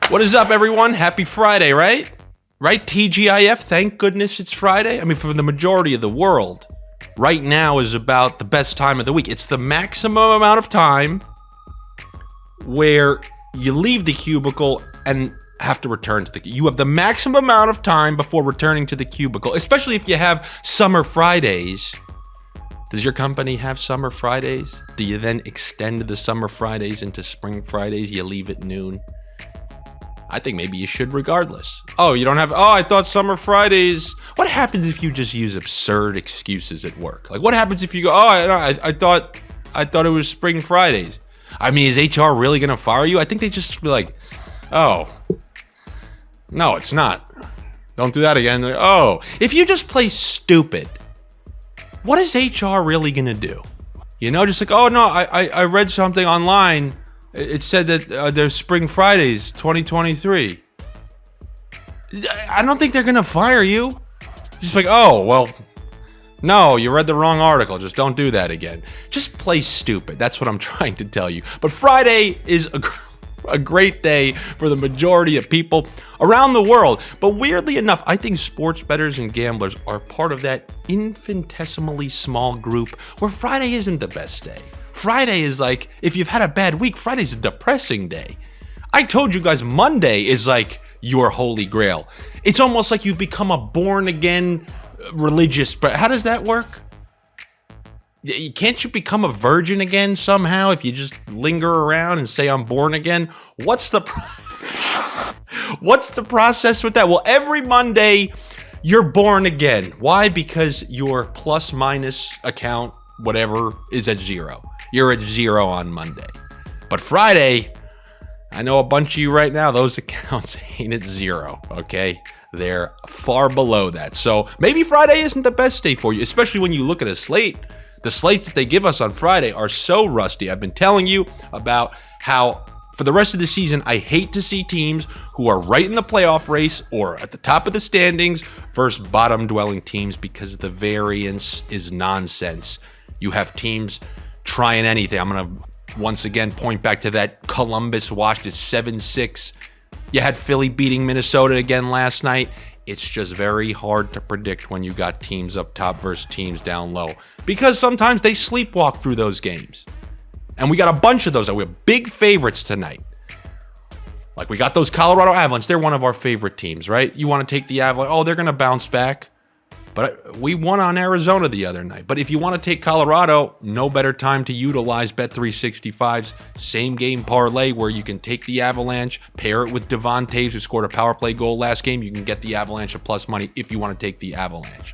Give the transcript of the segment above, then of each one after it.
What is up, everyone? Happy Friday, right? Right, TGIF? Thank goodness it's Friday. I mean, for the majority of the world, right now is about the best time of the week. It's the maximum amount of time where you leave the cubicle and have to return to the... You have the maximum amount of time before returning to the cubicle, especially if you have summer Fridays. Does your company have summer Fridays? Do you then extend the summer Fridays into spring Fridays? You leave at noon? I think maybe you should regardless. Oh, you don't have... Oh, I thought summer Fridays... What happens if you just use absurd excuses at work? Like, what happens if you go, I thought it was spring Fridays? I mean, is HR really going to fire you? I think they just be like, oh, no, it's not. Don't do that again. Like, oh, if you just play stupid, what is HR really going to do? You know, just like, oh, no, I read something online. It said that there's Spring Fridays 2023. I don't think they're going to fire you. Just like, oh, well, no, you read the wrong article. Just don't do that again. Just play stupid. That's what I'm trying to tell you. But Friday is a great day for the majority of people around the world. But weirdly enough, I think sports bettors and gamblers are part of that infinitesimally small group where Friday isn't the best day. Friday is like, if you've had a bad week, Friday's a depressing day. I told you guys Monday is like your holy grail. It's almost like you've become a born-again religious... How does that work? Can't you become a virgin again somehow if you just linger around and say I'm born again? What's the process with that? Well, every Monday, you're born again. Why? Because your plus-minus account, whatever, is at zero. You're at zero on Monday. But Friday, I know a bunch of you right now, those accounts ain't at zero, okay? They're far below that. So maybe Friday isn't the best day for you, especially when you look at a slate. The slates that they give us on Friday are so rusty. I've been telling you about how for the rest of the season, I hate to see teams who are right in the playoff race or at the top of the standings versus bottom-dwelling teams because the variance is nonsense. You have teams trying anything. I'm going to once again point back to that Columbus Washington 7-6. You had Philly beating Minnesota again last night. It's just very hard to predict when you got teams up top versus teams down low because sometimes they sleepwalk through those games. And we got a bunch of those. We have big favorites tonight. Like we got those Colorado Avalanche. They're one of our favorite teams, right? You want to take the Avalanche. Oh, they're going to bounce back. But we won on Arizona the other night. But if you want to take Colorado, no better time to utilize Bet365's same game parlay where you can take the Avalanche, pair it with Devon Toews, who scored a power play goal last game. You can get the Avalanche a plus money if you want to take the Avalanche.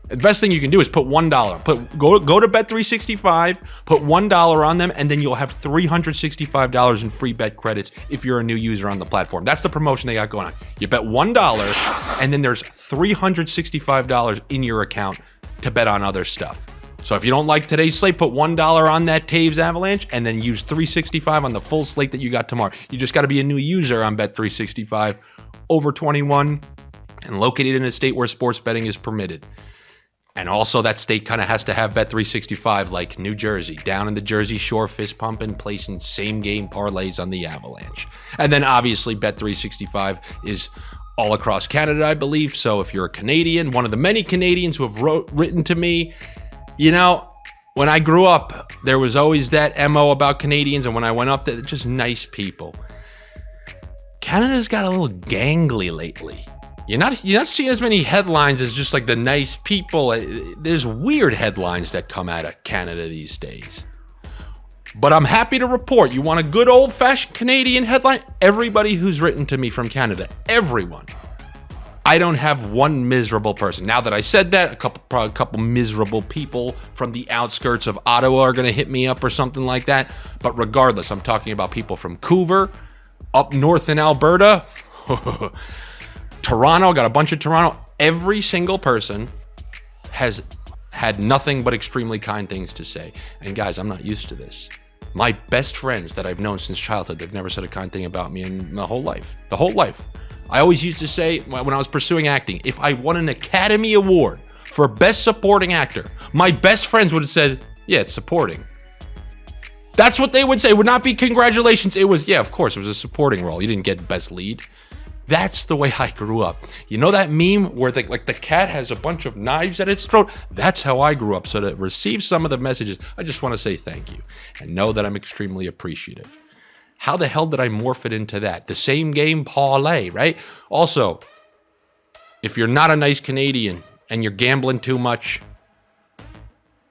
The best thing you can do is put $1. Go to Bet365, put $1 on them, and then you'll have $365 in free bet credits if you're a new user on the platform. That's the promotion they got going on. You bet $1, and then there's $365 in your account to bet on other stuff. So if you don't like today's slate, put $1 on that Toews Avalanche, and then use $365 on the full slate that you got tomorrow. You just got to be a new user on Bet365, over 21, and located in a state where sports betting is permitted. And also that state kind of has to have Bet365 like New Jersey, down in the Jersey Shore, fist pumping, placing same game parlays on the Avalanche. And then obviously Bet365 is all across Canada, I believe. So if you're a Canadian, one of the many Canadians who have written to me, you know, when I grew up, there was always that MO about Canadians. And when I went up there, just nice people. Canada's got a little gangly lately. You're not seeing as many headlines as just like the nice people. There's weird headlines that come out of Canada these days. But I'm happy to report, you want a good old-fashioned Canadian headline? Everybody who's written to me from Canada, everyone. I don't have one miserable person. Now that I said that, probably a couple miserable people from the outskirts of Ottawa are going to hit me up or something like that. But regardless, I'm talking about people from Vancouver, up north in Alberta, Toronto, got a bunch of Toronto. Every single person has had nothing but extremely kind things to say. And guys, I'm not used to this. My best friends that I've known since childhood, they've never said a kind thing about me in my whole life. The whole life. I always used to say, when I was pursuing acting, if I won an Academy Award for Best Supporting Actor, my best friends would have said, yeah, it's supporting. That's what they would say. It would not be congratulations. It was, yeah, of course, it was a supporting role. You didn't get best lead. That's the way I grew up. You know that meme where the cat has a bunch of knives at its throat? That's how I grew up. So to receive some of the messages, I just want to say thank you and know that I'm extremely appreciative. How the hell did I morph it into that? The same game parlay, right? Also, if you're not a nice Canadian and you're gambling too much,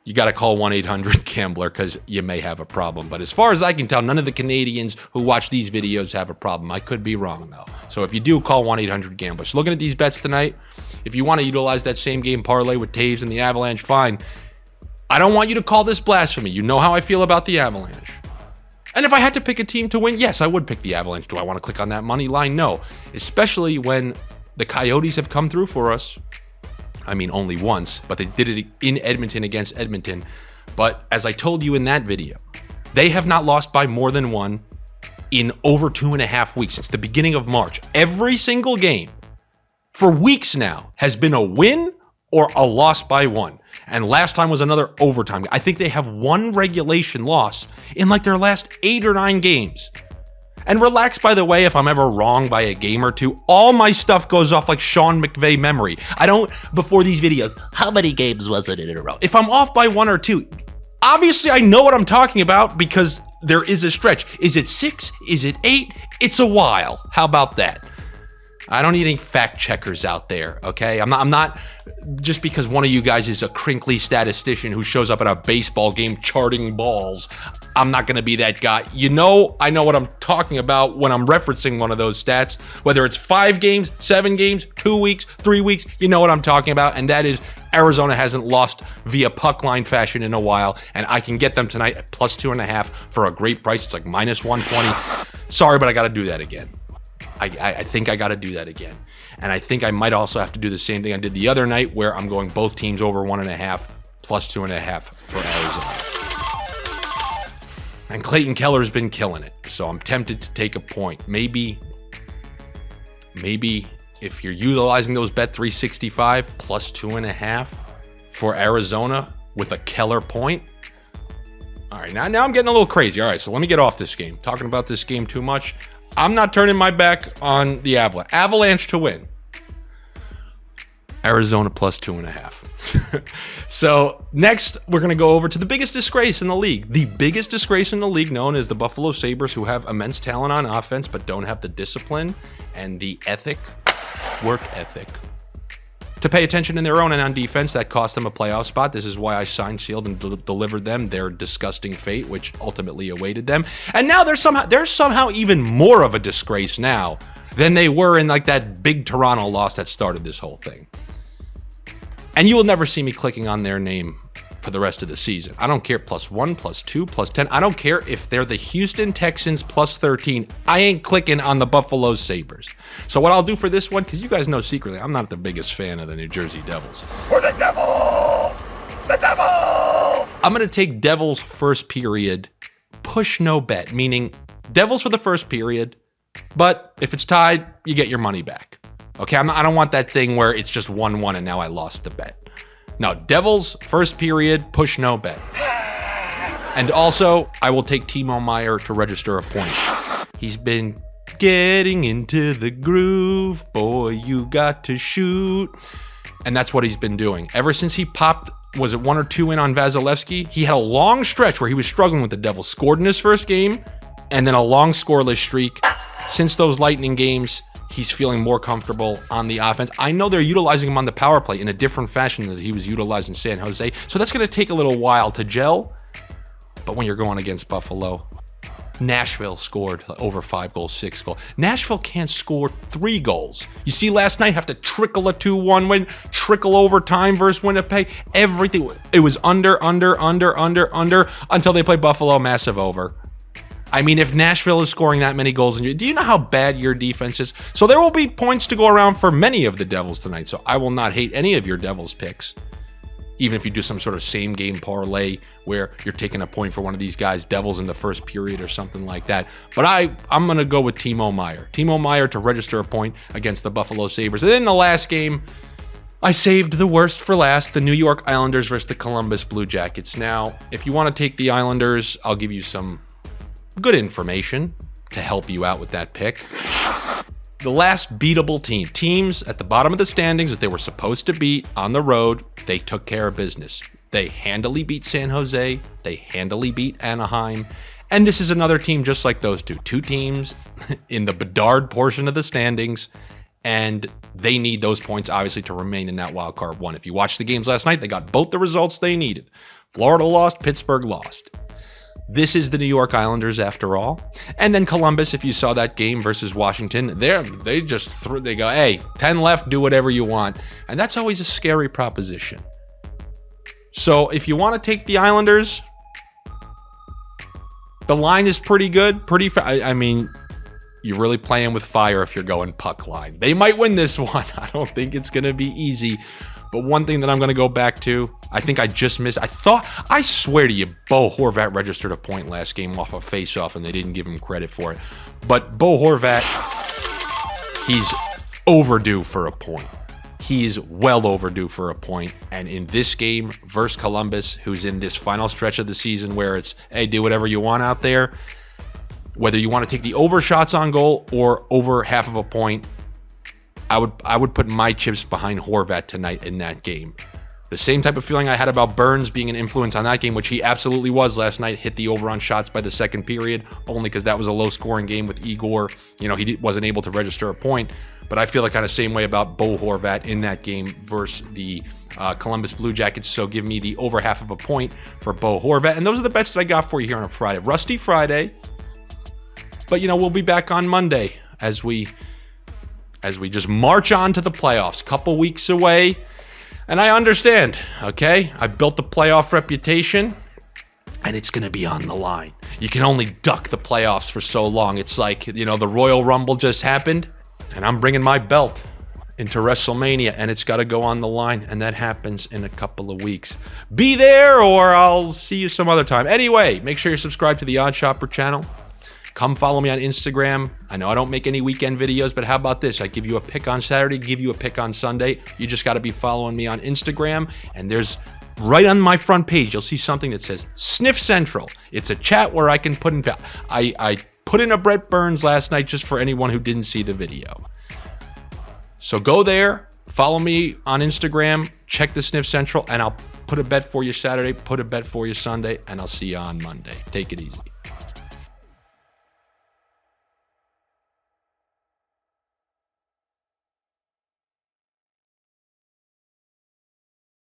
you got to call 1-800-GAMBLER because you may have a problem. But as far as I can tell, none of the Canadians who watch these videos have a problem. I could be wrong, though. So if you do, call 1-800-GAMBLER. So looking at these bets tonight, if you want to utilize that same game parlay with Taves and the Avalanche, fine. I don't want you to call this blasphemy. You know how I feel about the Avalanche. And if I had to pick a team to win, yes, I would pick the Avalanche. Do I want to click on that money line? No. Especially when the Coyotes have come through for us. I mean, only once, but they did it in Edmonton against Edmonton. But as I told you in that video, they have not lost by more than one in over 2.5 weeks since the beginning of March. Every single game for weeks now has been a win or a loss by one. And last time was another overtime. I think they have one regulation loss in like their last 8 or 9 games. And relax, by the way, if I'm ever wrong by a game or two, all my stuff goes off like Sean McVay memory. I don't, before these videos, how many games was it in a row? If I'm off by 1 or 2, obviously I know what I'm talking about because there is a stretch. Is it 6? Is it 8? It's a while. How about that? I don't need any fact checkers out there, okay? I'm not just because one of you guys is a crinkly statistician who shows up at a baseball game charting balls. I'm not going to be that guy. You know, I know what I'm talking about when I'm referencing one of those stats, whether it's 5 games, 7 games, 2 weeks, 3 weeks, you know what I'm talking about. And that is Arizona hasn't lost via puck line fashion in a while. And I can get them tonight at +2.5 for a great price. It's like -120. Sorry, but I got to do that again. I think I got to do that again. And I think I might also have to do the same thing I did the other night where I'm going both teams over 1.5 +2.5 for Arizona. And Clayton Keller's been killing it. So I'm tempted to take a point. Maybe if you're utilizing those Bet365 +2.5 for Arizona with a Keller point. All right, now I'm getting a little crazy. All right, so let me get off this game. Talking about this game too much. I'm not turning my back on the Avalanche. Avalanche to win. Arizona +2.5. So next, we're going to go over to the biggest disgrace in the league. The biggest disgrace in the league, known as the Buffalo Sabres, who have immense talent on offense, but don't have the discipline and the work ethic, to pay attention in their own and on defense. That cost them a playoff spot. This is why I signed, sealed, and delivered them their disgusting fate, which ultimately awaited them. And now they're somehow even more of a disgrace now than they were in like that big Toronto loss that started this whole thing. And you will never see me clicking on their name for the rest of the season. I don't care +1, +2, +10. I don't care if they're the Houston Texans +13. I ain't clicking on the Buffalo Sabres. So what I'll do for this one, because you guys know secretly, I'm not the biggest fan of the New Jersey Devils. We're the Devils! The Devils! I'm going to take Devils first period, push no bet, meaning Devils for the first period, but if it's tied, you get your money back. Okay, I don't want that thing where it's just 1-1 and now I lost the bet. No, Devils, first period, push no bet. And also, I will take Timo Meier to register a point. He's been getting into the groove. Boy, you got to shoot. And that's what he's been doing. Ever since he popped, was it 1 or 2 in on Vasilevsky? He had a long stretch where he was struggling with the Devils. Scored in his first game, and then a long scoreless streak. Since those Lightning games, he's feeling more comfortable on the offense. I know they're utilizing him on the power play in a different fashion than he was utilized in San Jose. So that's going to take a little while to gel. But when you're going against Buffalo, Nashville scored over 5 goals, 6 goals. Nashville can't score 3 goals. You see last night, have to trickle a 2-1 win, trickle overtime versus Winnipeg. Everything, it was under, until they play Buffalo, massive over. I mean, if Nashville is scoring that many goals, do you know how bad your defense is? So there will be points to go around for many of the Devils tonight. So I will not hate any of your Devils picks, even if you do some sort of same game parlay where you're taking a point for one of these guys, Devils in the first period or something like that. But I'm going to go with Timo Meier. Timo Meier to register a point against the Buffalo Sabres. And then the last game, I saved the worst for last, the New York Islanders versus the Columbus Blue Jackets. Now, if you want to take the Islanders, I'll give you some good information to help you out with that pick. The last beatable teams at the bottom of the standings that they were supposed to beat on the road, they took care of business. They handily beat San Jose. They handily beat Anaheim. And this is another team just like those two teams in the Bedard portion of the standings. And they need those points, obviously, to remain in that wild card one. If you watched the games last night, they got both the results they needed. Florida lost, Pittsburgh lost. This is the New York Islanders after all. And then Columbus, if you saw that game versus Washington, they go, hey, 10 left, do whatever you want. And that's always a scary proposition. So if you want to take the Islanders, the line is pretty good. I mean, you're really playing with fire if you're going puck line. They might win this one. I don't think it's going to be easy. But one thing that I'm going to go back to, I think I just missed. I swear to you, Bo Horvat registered a point last game off a faceoff, and they didn't give him credit for it. But Bo Horvat, he's overdue for a point. He's well overdue for a point. And in this game versus Columbus, who's in this final stretch of the season where it's, hey, do whatever you want out there, whether you want to take the over shots on goal or over half of a point, I would put my chips behind Horvat tonight in that game. The same type of feeling I had about Burns being an influence on that game, which he absolutely was last night, hit the over on shots by the second period, only because that was a low-scoring game with Igor. You know, he wasn't able to register a point. But I feel the kind of same way about Bo Horvat in that game versus the Columbus Blue Jackets. So give me the over half of a point for Bo Horvat. And those are the bets that I got for you here on a Friday. Rusty Friday. But, you know, we'll be back on Monday as we just march on to the playoffs. Couple weeks away. And I understand, okay? I built a playoff reputation, and it's going to be on the line. You can only duck the playoffs for so long. It's like, you know, the Royal Rumble just happened, and I'm bringing my belt into WrestleMania, and it's got to go on the line, and that happens in a couple of weeks. Be there, or I'll see you some other time. Anyway, make sure you're subscribed to the OddsShopper channel. Come follow me on Instagram. I know I don't make any weekend videos, but how about this? I give you a pick on Saturday, give you a pick on Sunday. You just got to be following me on Instagram. And there's right on my front page, you'll see something that says Sniff Central. It's a chat where I can put in. I put in a Brett Burns last night just for anyone who didn't see the video. So go there, follow me on Instagram, check the Sniff Central, and I'll put a bet for you Saturday, put a bet for you Sunday, and I'll see you on Monday. Take it easy.